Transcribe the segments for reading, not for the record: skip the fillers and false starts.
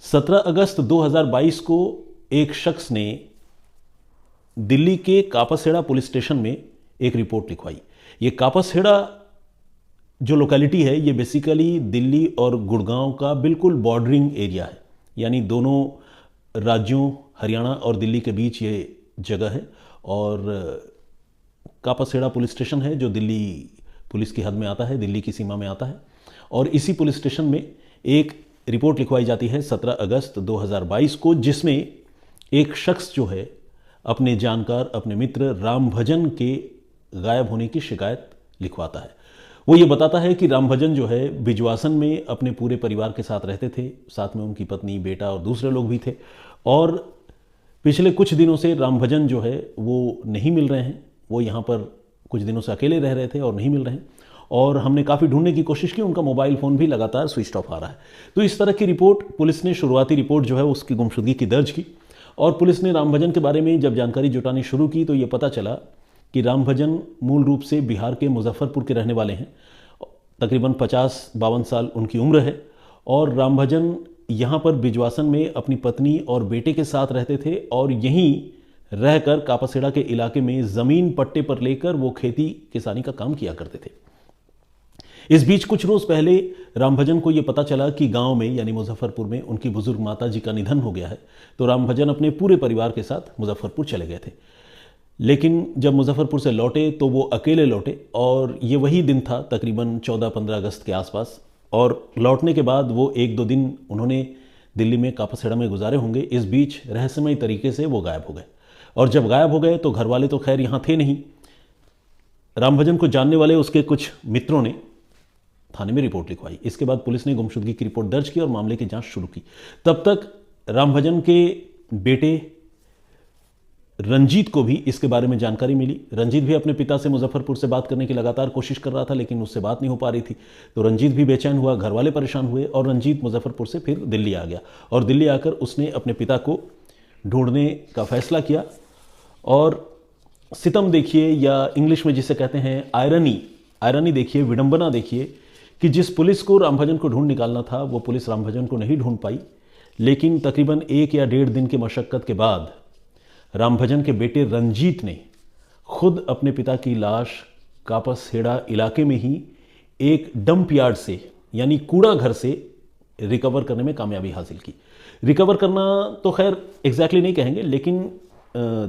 17 अगस्त 2022 को एक शख्स ने दिल्ली के कापासेड़ा पुलिस स्टेशन में एक रिपोर्ट लिखवाई। ये कापासेड़ा जो लोकेलिटी है ये बेसिकली दिल्ली और गुड़गांव का बिल्कुल बॉर्डरिंग एरिया है, यानी दोनों राज्यों हरियाणा और दिल्ली के बीच ये जगह है। और कापासेड़ा पुलिस स्टेशन है जो दिल्ली पुलिस की हद में आता है, दिल्ली की सीमा में आता है। और इसी पुलिस स्टेशन में एक रिपोर्ट लिखवाई जाती है 17 अगस्त 2022 को, जिसमें एक शख्स जो है अपने जानकार, अपने मित्र रामभजन के गायब होने की शिकायत लिखवाता है। वो ये बताता है कि रामभजन जो है बिजवासन में अपने पूरे परिवार के साथ रहते थे, साथ में उनकी पत्नी, बेटा और दूसरे लोग भी थे। और पिछले कुछ दिनों से रामभजन जो है वो नहीं मिल रहे हैं। वो यहाँ पर कुछ दिनों से अकेले रह रहे थे और नहीं मिल रहे हैं। और हमने काफ़ी ढूंढने की कोशिश की, उनका मोबाइल फ़ोन भी लगातार स्विच ऑफ आ रहा है। तो इस तरह की रिपोर्ट पुलिस ने, शुरुआती रिपोर्ट जो है उसकी गुमशुदगी की दर्ज की। और पुलिस ने रामभजन के बारे में जब जानकारी जुटानी शुरू की तो ये पता चला कि रामभजन मूल रूप से बिहार के मुजफ्फरपुर के रहने वाले हैं। तकरीबन 50-52 साल उनकी उम्र है। और रामभजन यहाँ पर बिजवासन में अपनी पत्नी और बेटे के साथ रहते थे और यहीं रहकर कापासेड़ा के इलाके में ज़मीन पट्टे पर लेकर वो खेती किसानी का काम किया करते थे। इस बीच कुछ रोज पहले रामभजन को यह पता चला कि गांव में यानी मुजफ्फरपुर में उनकी बुजुर्ग माता जी का निधन हो गया है। तो रामभजन अपने पूरे परिवार के साथ मुजफ्फरपुर चले गए थे। लेकिन जब मुजफ्फरपुर से लौटे तो वो अकेले लौटे और ये वही दिन था तकरीबन 14-15 अगस्त के आसपास। और लौटने के बाद वो 1-2 दिन उन्होंने दिल्ली में कापासेड़ा में गुजारे होंगे। इस बीच रहस्यमय तरीके से वो गायब हो गए। और जब गायब हो गए तो घर वाले तो खैर यहाँ थे नहीं। रामभजन को जानने वाले उसके कुछ मित्रों ने थाने में रिपोर्ट लिखवाई। इसके बाद पुलिस ने गुमशुदगी की रिपोर्ट दर्ज की और मामले की जांच शुरू की। तब तक रामभजन के बेटे रंजीत को भी इसके बारे में जानकारी मिली। रंजीत भी अपने पिता से मुजफ्फरपुर से बात करने की लगातार कोशिश कर रहा था, लेकिन उससे बात नहीं हो पा रही थी। तो रंजीत भी बेचैन हुआ, घर वाले परेशान हुए और रंजीत मुजफ्फरपुर से फिर दिल्ली आ गया। और दिल्ली आकर उसने अपने पिता को ढूंढने का फैसला किया। और सितम देखिए, या इंग्लिश में जिसे कहते हैं आयरनी देखिए, विडंबना देखिए कि जिस पुलिस को रामभजन को ढूंढ निकालना था वो पुलिस रामभजन को नहीं ढूंढ पाई। लेकिन तकरीबन 1 या 1.5 दिन की मशक्कत के बाद रामभजन के बेटे रंजीत ने खुद अपने पिता की लाश कापासेड़ा इलाके में ही एक डंप यार्ड से यानी कूड़ा घर से रिकवर करने में कामयाबी हासिल की। रिकवर करना तो खैर एग्जैक्टली नहीं कहेंगे, लेकिन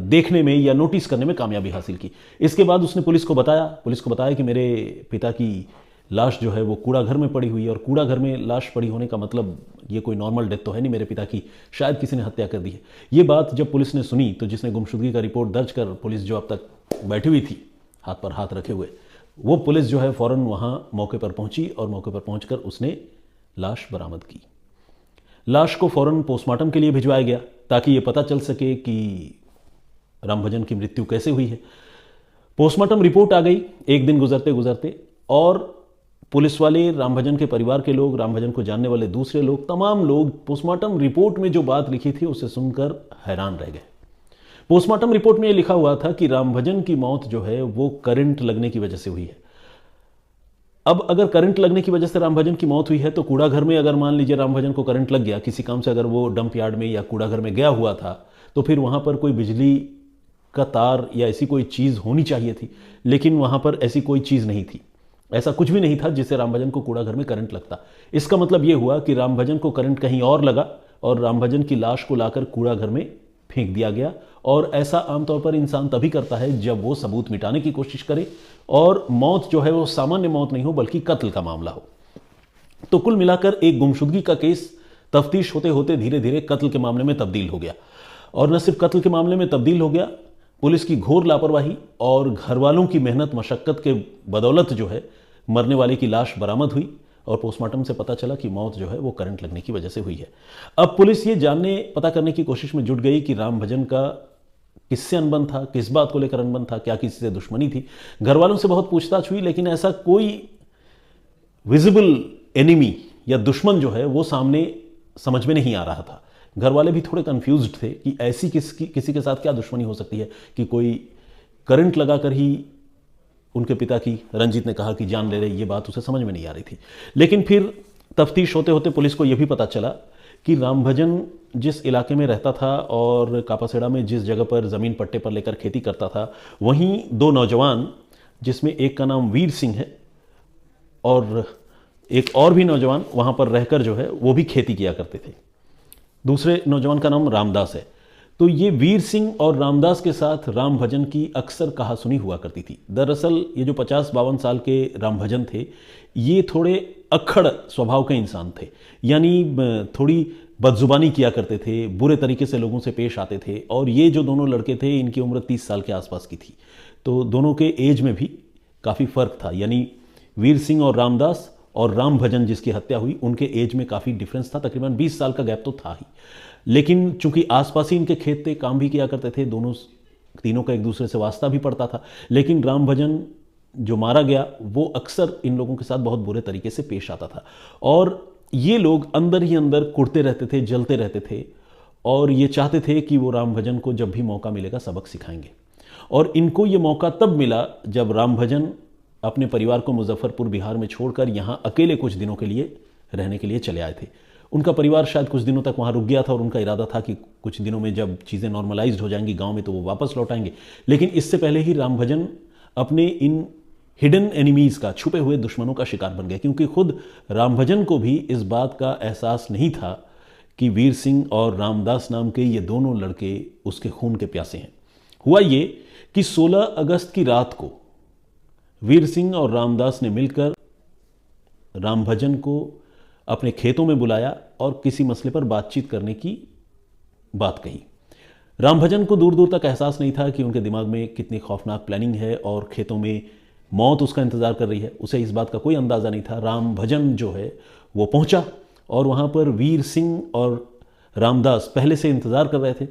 देखने में या नोटिस करने में कामयाबी हासिल की। इसके बाद उसने पुलिस को बताया कि मेरे पिता की लाश जो है वो कूड़ा घर में पड़ी हुई है। और कूड़ा घर में लाश पड़ी होने का मतलब ये कोई नॉर्मल डेथ तो है नहीं मेरे पिता की, शायद किसी ने हत्या कर दी है। ये बात जब पुलिस ने सुनी तो जिसने गुमशुदगी का रिपोर्ट दर्ज कर, पुलिस जो अब तक बैठी हुई थी हाथ पर हाथ रखे हुए, वो पुलिस जो है फौरन वहाँ मौके पर पहुंची और मौके पर पहुंचकर उसने लाश बरामद की। लाश को फौरन पोस्टमार्टम के लिए भिजवाया गया ताकि ये पता चल सके कि रामभजन की मृत्यु कैसे हुई है। पोस्टमार्टम रिपोर्ट आ गई एक दिन गुजरते गुजरते और पुलिस वाले, रामभजन के परिवार के लोग, रामभजन को जानने वाले दूसरे लोग, तमाम लोग पोस्टमार्टम रिपोर्ट में जो बात लिखी थी उसे सुनकर हैरान रह गए। पोस्टमार्टम रिपोर्ट में यह लिखा हुआ था कि रामभजन की मौत जो है वो करंट लगने की वजह से हुई है। अब अगर करंट लगने की वजह से रामभजन की मौत हुई है तो कूड़ा घर में अगर मान लीजिए रामभजन को करंट लग गया किसी काम से, अगर वो डंप यार्ड में या कूड़ा घर में गया हुआ था तो फिर वहां पर कोई बिजली का तार या ऐसी कोई चीज होनी चाहिए थी। लेकिन वहां पर ऐसी कोई चीज नहीं थी, ऐसा कुछ भी नहीं था जिससे रामभजन को कूड़ा घर में करंट लगता। इसका मतलब यह हुआ कि रामभजन को करंट कहीं और लगा और रामभजन की लाश को लाकर कूड़ा घर में फेंक दिया गया। और ऐसा आमतौर पर इंसान तभी करता है जब वो सबूत मिटाने की कोशिश करे और मौत जो है वो सामान्य मौत नहीं हो बल्कि कत्ल का मामला हो। तो कुल मिलाकर एक गुमशुदगी का केस तफ्तीश होते होते धीरे धीरे कत्ल के मामले में तब्दील हो गया। और न सिर्फ कत्ल के मामले में तब्दील हो गया, पुलिस की घोर लापरवाही और घर वालों की मेहनत मशक्कत के बदौलत जो है मरने वाले की लाश बरामद हुई और पोस्टमार्टम से पता चला कि मौत जो है वो करंट लगने की वजह से हुई है। अब पुलिस ये जानने पता करने की कोशिश में जुट गई कि रामभजन का किससे अनबन था, किस बात को लेकर अनबन था, क्या किसी से दुश्मनी थी। घर वालों से बहुत पूछताछ हुई लेकिन ऐसा कोई विजिबल एनिमी या दुश्मन जो है वो सामने समझ में नहीं आ रहा था। घर वाले भी थोड़े कंफ्यूज्ड थे कि ऐसी किसी के साथ क्या दुश्मनी हो सकती है कि कोई करंट लगाकर ही उनके पिता की, रंजीत ने कहा कि जान ले रहे, ये बात उसे समझ में नहीं आ रही थी। लेकिन फिर तफ्तीश होते होते पुलिस को यह भी पता चला कि रामभजन जिस इलाके में रहता था और कापासेड़ा में जिस जगह पर ज़मीन पट्टे पर लेकर खेती करता था, वहीं दो नौजवान, जिसमें एक का नाम वीर सिंह है और एक और भी नौजवान वहाँ पर रहकर जो है वो भी खेती किया करते थे। दूसरे नौजवान का नाम रामदास है। तो ये वीर सिंह और रामदास के साथ रामभजन की अक्सर कहासुनी हुआ करती थी। दरअसल ये जो 50-52 साल के रामभजन थे, ये थोड़े अक्खड़ स्वभाव के इंसान थे, यानी थोड़ी बदजुबानी किया करते थे, बुरे तरीके से लोगों से पेश आते थे। और ये जो दोनों लड़के थे, इनकी उम्र 30 साल के आसपास की थी। तो दोनों के एज में भी काफ़ी फ़र्क था, यानी वीर सिंह और रामदास और रामभजन जिसकी हत्या हुई, उनके एज में काफ़ी डिफरेंस था, तकरीबन 20 साल का गैप तो था ही। लेकिन चूंकि आसपास ही इनके खेत थे, काम भी किया करते थे, तीनों का एक दूसरे से वास्ता भी पड़ता था। लेकिन रामभजन जो मारा गया वो अक्सर इन लोगों के साथ बहुत बुरे तरीके से पेश आता था और ये लोग अंदर ही अंदर कुड़ते रहते थे, जलते रहते थे और ये चाहते थे कि वो रामभजन को जब भी मौका मिलेगा सबक सिखाएंगे। और इनको ये मौका तब मिला जब रामभजन अपने परिवार को मुजफ्फरपुर बिहार में छोड़कर यहाँ अकेले कुछ दिनों के लिए रहने के लिए चले आए थे। उनका परिवार शायद कुछ दिनों तक वहाँ रुक गया था और उनका इरादा था कि कुछ दिनों में जब चीज़ें नॉर्मलाइज्ड हो जाएंगी गांव में तो वो वापस लौट आएंगे। लेकिन इससे पहले ही रामभजन अपने इन हिडन एनिमीज़ का, छुपे हुए दुश्मनों का शिकार बन गए, क्योंकि खुद रामभजन को भी इस बात का एहसास नहीं था कि वीर सिंह और रामदास नाम के ये दोनों लड़के उसके खून के प्यासे हैं। हुआ ये कि 16 अगस्त की रात को वीर सिंह और रामदास ने मिलकर रामभजन को अपने खेतों में बुलाया और किसी मसले पर बातचीत करने की बात कही। रामभजन को दूर दूर तक एहसास नहीं था कि उनके दिमाग में कितनी खौफनाक प्लानिंग है और खेतों में मौत उसका इंतज़ार कर रही है। उसे इस बात का कोई अंदाज़ा नहीं था। रामभजन जो है वो पहुंचा और वहाँ पर वीर सिंह और रामदास पहले से इंतज़ार कर रहे थे।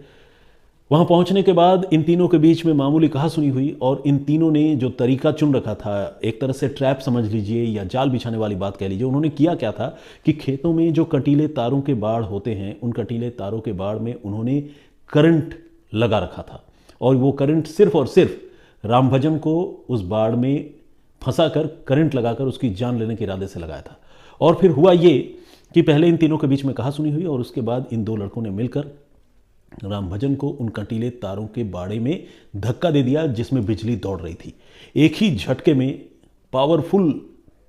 वहाँ पहुँचने के बाद इन तीनों के बीच में मामूली कहासुनी हुई और इन तीनों ने जो तरीका चुन रखा था, एक तरह से ट्रैप समझ लीजिए या जाल बिछाने वाली बात कह लीजिए, उन्होंने किया क्या था कि खेतों में जो कटीले तारों के बाड़ होते हैं, उन कटीले तारों के बाड़ में उन्होंने करंट लगा रखा था और वो करंट सिर्फ और सिर्फ रामभजन को उस बाड़ में फंसा कर, करंट लगाकर उसकी जान लेने के इरादे से लगाया था। और फिर हुआ ये कि पहले इन तीनों के बीच में कहासुनी हुई और उसके बाद इन दो लड़कों ने मिलकर रामभजन को उन कंटीले तारों के बाड़े में धक्का दे दिया जिसमें बिजली दौड़ रही थी। एक ही झटके में पावरफुल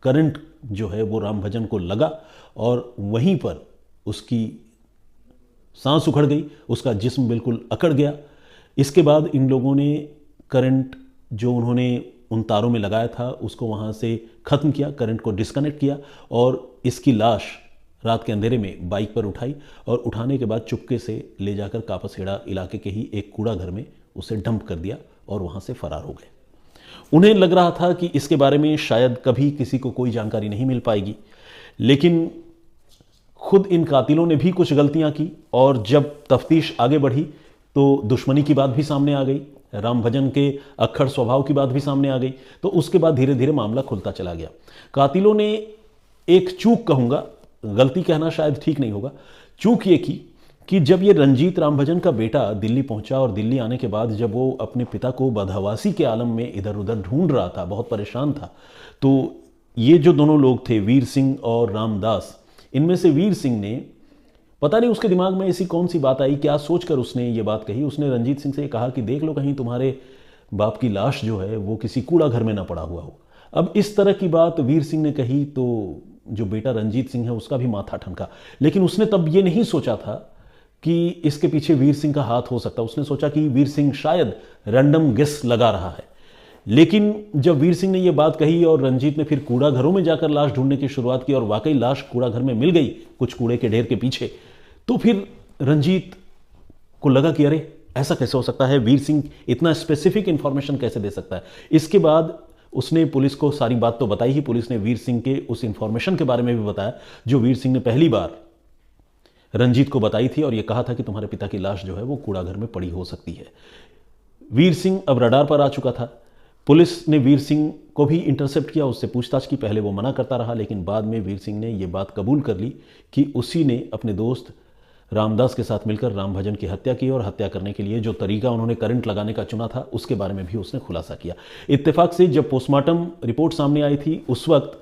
करंट जो है वो रामभजन को लगा और वहीं पर उसकी सांस उखड़ गई, उसका जिस्म बिल्कुल अकड़ गया। इसके बाद इन लोगों ने करंट जो उन्होंने उन तारों में लगाया था उसको वहाँ से ख़त्म किया, करंट को डिस्कनेक्ट किया और इसकी लाश रात के अंधेरे में बाइक पर उठाई और उठाने के बाद चुपके से ले जाकर कापासेड़ा इलाके के ही एक कूड़ा घर में उसे डंप कर दिया और वहाँ से फरार हो गए। उन्हें लग रहा था कि इसके बारे में शायद कभी किसी को कोई जानकारी नहीं मिल पाएगी, लेकिन खुद इन कातिलों ने भी कुछ गलतियां की और जब तफ्तीश आगे बढ़ी तो दुश्मनी की बात भी सामने आ गई, रामभजन के अक्खड़ स्वभाव की बात भी सामने आ गई। तो उसके बाद धीरे धीरे मामला खुलता चला गया। कातिलों ने एक चूक, कहूँगा, गलती कहना शायद ठीक नहीं होगा, चूक ये की कि जब ये रंजीत रामभजन का बेटा दिल्ली पहुंचा और दिल्ली आने के बाद जब वो अपने पिता को बदहवासी के आलम में इधर उधर ढूंढ रहा था, बहुत परेशान था, तो ये जो दोनों लोग थे वीर सिंह और रामदास, इनमें से वीर सिंह ने, पता नहीं उसके दिमाग में ऐसी कौन सी बात आई, क्या सोचकर उसने ये बात कही। उसने रंजीत सिंह से कहा कि देख लो कहीं तुम्हारे बाप की लाश जो है वो किसी कूड़ा घर में ना पड़ा हुआ हो। अब इस तरह की बात वीर सिंह ने कही तो जो बेटा रंजीत सिंह है उसका भी माथा ठनका, लेकिन उसने तब ये नहीं सोचा था कि इसके पीछे वीर सिंह का हाथ हो सकता। उसने सोचा कि वीर सिंह शायद रैंडम गेस लगा रहा है। लेकिन जब वीर सिंह ने यह बात कही और रंजीत ने फिर कूड़ा घरों में जाकर लाश ढूंढने की शुरुआत की और वाकई लाश कूड़ा घर में मिल गई कुछ कूड़े के ढेर के पीछे, तो फिर रंजीत को लगा कि अरे ऐसा कैसे हो सकता है, वीर सिंह इतना स्पेसिफिक इंफॉर्मेशन कैसे दे सकता है। इसके बाद उसने पुलिस को सारी बात तो बताई ही, पुलिस ने वीर सिंह के उस इंफॉर्मेशन के बारे में भी बताया जो वीर सिंह ने पहली बार रंजीत को बताई थी और यह कहा था कि तुम्हारे पिता की लाश जो है वो कूड़ा घर में पड़ी हो सकती है। वीर सिंह अब रडार पर आ चुका था। पुलिस ने वीर सिंह को भी इंटरसेप्ट किया, उससे पूछताछ की। पहले वो मना करता रहा, लेकिन बाद में वीर सिंह ने यह बात कबूल कर ली कि उसी ने अपने दोस्त रामदास के साथ मिलकर रामभजन की हत्या की और हत्या करने के लिए जो तरीका उन्होंने करंट लगाने का चुना था उसके बारे में भी उसने खुलासा किया। इत्तेफाक से जब पोस्टमार्टम रिपोर्ट सामने आई थी उस वक्त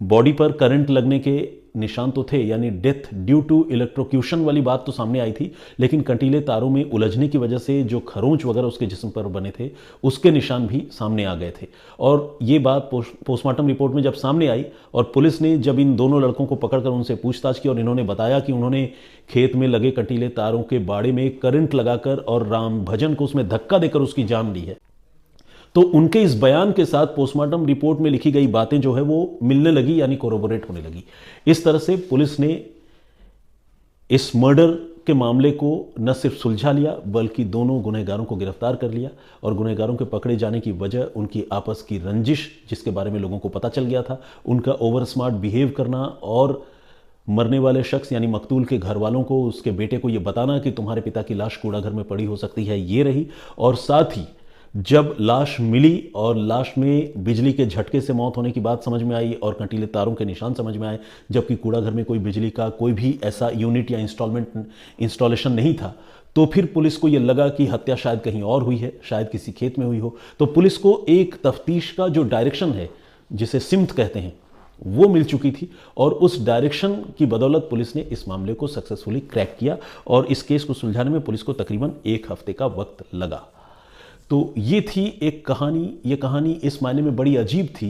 बॉडी पर करंट लगने के निशान तो थे, यानी डेथ ड्यू टू इलेक्ट्रोक्यूशन वाली बात तो सामने आई थी, लेकिन कंटीले तारों में उलझने की वजह से जो खरोंच वगैरह उसके जिस्म पर बने थे उसके निशान भी सामने आ गए थे। और ये बात पोस्टमार्टम रिपोर्ट में जब सामने आई और पुलिस ने जब इन दोनों लड़कों को पकड़कर उनसे पूछताछ की और इन्होंने बताया कि उन्होंने खेत में लगे कंटीले तारों के बाड़े में करंट लगाकर और राम भजन को उसमें धक्का देकर उसकी जान ली है, तो उनके इस बयान के साथ पोस्टमार्टम रिपोर्ट में लिखी गई बातें जो है वो मिलने लगी, यानी कोरोबोरेट होने लगी। इस तरह से पुलिस ने इस मर्डर के मामले को न सिर्फ सुलझा लिया बल्कि दोनों गुनहगारों को गिरफ्तार कर लिया। और गुनहगारों के पकड़े जाने की वजह उनकी आपस की रंजिश, जिसके बारे में लोगों को पता चल गया था, उनका ओवर स्मार्ट बिहेव करना और मरने वाले शख्स यानी मकतूल के घर वालों को, उसके बेटे को यह बताना कि तुम्हारे पिता की लाश कूड़ा घर में पड़ी हो सकती है, ये रही। और साथ ही जब लाश मिली और लाश में बिजली के झटके से मौत होने की बात समझ में आई और कंटीले तारों के निशान समझ में आए, जबकि कूड़ा घर में कोई बिजली का कोई भी ऐसा यूनिट या इंस्टॉलेशन नहीं था, तो फिर पुलिस को यह लगा कि हत्या शायद कहीं और हुई है, शायद किसी खेत में हुई हो। तो पुलिस को एक तफ्तीश का जो डायरेक्शन है, जिसे सिम्त कहते हैं, वो मिल चुकी थी और उस डायरेक्शन की बदौलत पुलिस ने इस मामले को सक्सेसफुली क्रैक किया और इस केस को सुलझाने में पुलिस को तकरीबन 1 हफ्ते का वक्त लगा। तो ये थी एक कहानी। ये कहानी इस मायने में बड़ी अजीब थी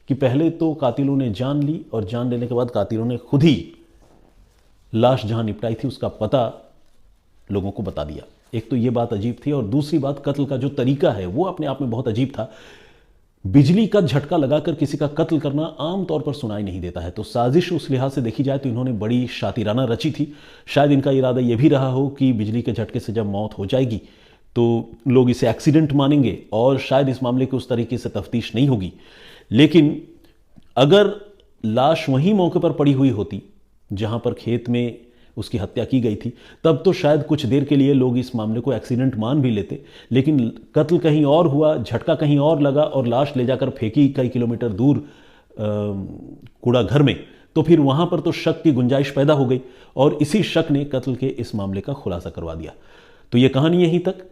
कि पहले तो कातिलों ने जान ली और जान लेने के बाद कातिलों ने खुद ही लाश जहां निपटाई थी उसका पता लोगों को बता दिया। एक तो ये बात अजीब थी और दूसरी बात कत्ल का जो तरीका है वो अपने आप में बहुत अजीब था। बिजली का झटका लगाकर किसी का कत्ल करना आमतौर पर सुनाई नहीं देता है, तो साजिश उस लिहाज से देखी जाए तो इन्होंने बड़ी शातिराना रची थी। शायद इनका इरादा यह भी रहा हो कि बिजली के झटके से जब मौत हो जाएगी तो लोग इसे एक्सीडेंट मानेंगे और शायद इस मामले की उस तरीके से तफ्तीश नहीं होगी। लेकिन अगर लाश वहीं मौके पर पड़ी हुई होती जहां पर खेत में उसकी हत्या की गई थी, तब तो शायद कुछ देर के लिए लोग इस मामले को एक्सीडेंट मान भी लेते। लेकिन कत्ल कहीं और हुआ, झटका कहीं और लगा और लाश ले जाकर फेंकी कई किलोमीटर दूर कूड़ा घर में, तो फिर वहां पर तो शक की गुंजाइश पैदा हो गई और इसी शक ने कत्ल के इस मामले का खुलासा करवा दिया। तो ये कहानी यहीं तक।